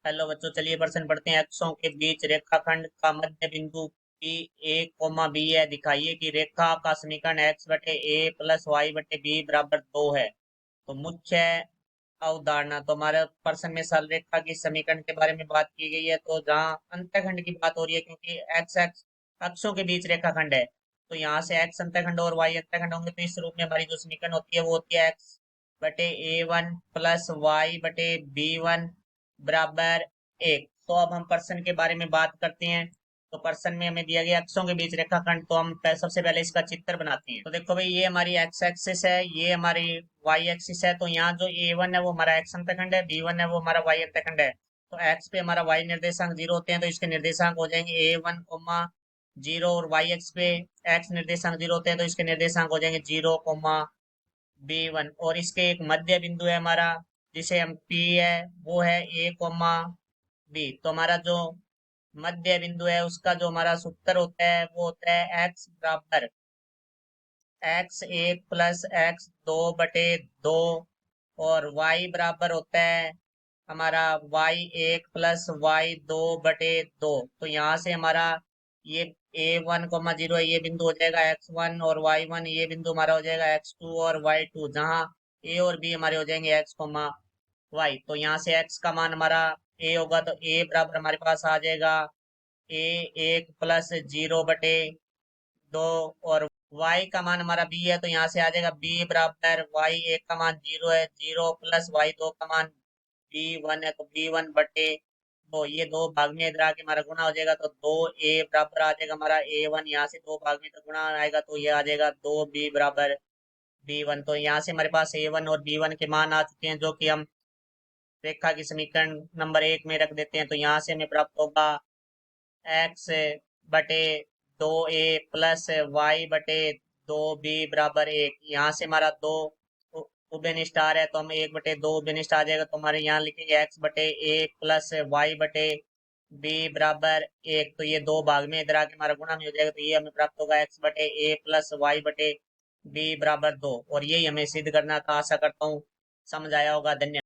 Hello बच्चों, चलिए प्रश्न पढ़ते हैं। अक्षों के बीच रेखाखंड का मध्य बिंदु बी ए कोमा बी है। दिखाइए कि रेखा का समीकरण एक्स बटे ए प्लस वाई बटे बी बराबर 2 है। तो मुख्य अवधारणा, तो हमारे प्रश्न में सरल रेखा की समीकरण के बारे में बात की गई है। तो जहाँ अंतःखंड की बात हो रही है, क्योंकि एक्स एक्स अक्षों के बीच रेखाखंड है, तो यहाँ से एक्स अंतःखंड और वाई अंतःखंड होंगे। तो इस रूप में हमारी जो समीकरण होती है वो होती है एक्स बटे ए वन प्लस वाई बटे बी वन बराबर 1। तो अब हम प्रश्न के बारे में बात करते हैं। तो प्रश्न में हमें दिया गया अक्षों के बीच रेखाखंड, तो हम सबसे पहले इसका चित्र बनाते हैं। तो देखो भाई, ये हमारी एक्स एक्सिस है, ये हमारी वाई एक्सिस है। तो यहाँ जो ए वन है वो हमारा एक्स अंतखंड है, बी वन है वो हमारा वाई अंतखंड है। तो एक्स पे हमारा वाई निर्देशांक 0 होते हैं, तो इसके निर्देशांक हो जाएंगे ए वन कोमा 0। और वाई एक्स पे एक्स निर्देशांक 0 होते हैं, तो इसके निर्देशांक हो जाएंगे 0 कोमा बी वन। और इसके एक मध्य बिंदु है हमारा, जिसे हम पी है, वो है ए कोमा बी। तो हमारा जो मध्य बिंदु है उसका जो हमारा सूत्र होता है वो होता है एक्स बराबर एक्स एक प्लस एक्स दो बटे दो। और वाई बराबर होता है हमारा वाई एक प्लस वाई दो बटे दो। तो यहाँ से हमारा ये ए वन कोमा जीरो है, ये बिंदु हो जाएगा एक्स वन, और वाई वन ये बिंदु हमारा हो जाएगा एक्स टू और वाई टू, जहाँ ए और बी हमारे हो जाएंगे एक्स कोमा वाई। तो यहाँ से एक्स का मान हमारा ए होगा, तो ए बराबर हमारे पास आ जाएगा ए एक प्लस जीरो बटे दो। और y का मान हमारा b है, तो यहाँ से आ जाएगा b बराबर y एक का मान 0 है, 0 प्लस y दो का मान b1 है, तो b1 बटे दो। ये दो भाग में इधर आके हमारा गुणा हो जाएगा, तो 2a बराबर आ जाएगा हमारा a1। यहाँ से दो भाग में तो गुणा आएगा, तो ये आ जाएगा 2b बराबर b1। तो यहाँ से हमारे पास a1 और b1 के मान आ चुके हैं, जो कि हम रेखा की समीकरण नंबर 1 में रख देते हैं। तो यहाँ से हमें प्राप्त होगा एक्स बटे दो ए प्लस वाई बटे दो बी बराबर 1। यहाँ से हमारा दो उबेन स्टार है, तो हम 1/2 उबेन स्टार आ जाएगा। तो हमारे यहाँ लिखेंगे एक्स बटे एक प्लस वाई बटे बी बराबर 1। तो ये दो भाग में इधर आके हमारा गुणा में हो जाएगा, तो ये हमें प्राप्त होगा एक्स बटे ए प्लस वाई बटे बी बराबर 2। और यही हमें सिद्ध करना था। आशा करता हूँ समझ आया होगा। धन्यवाद।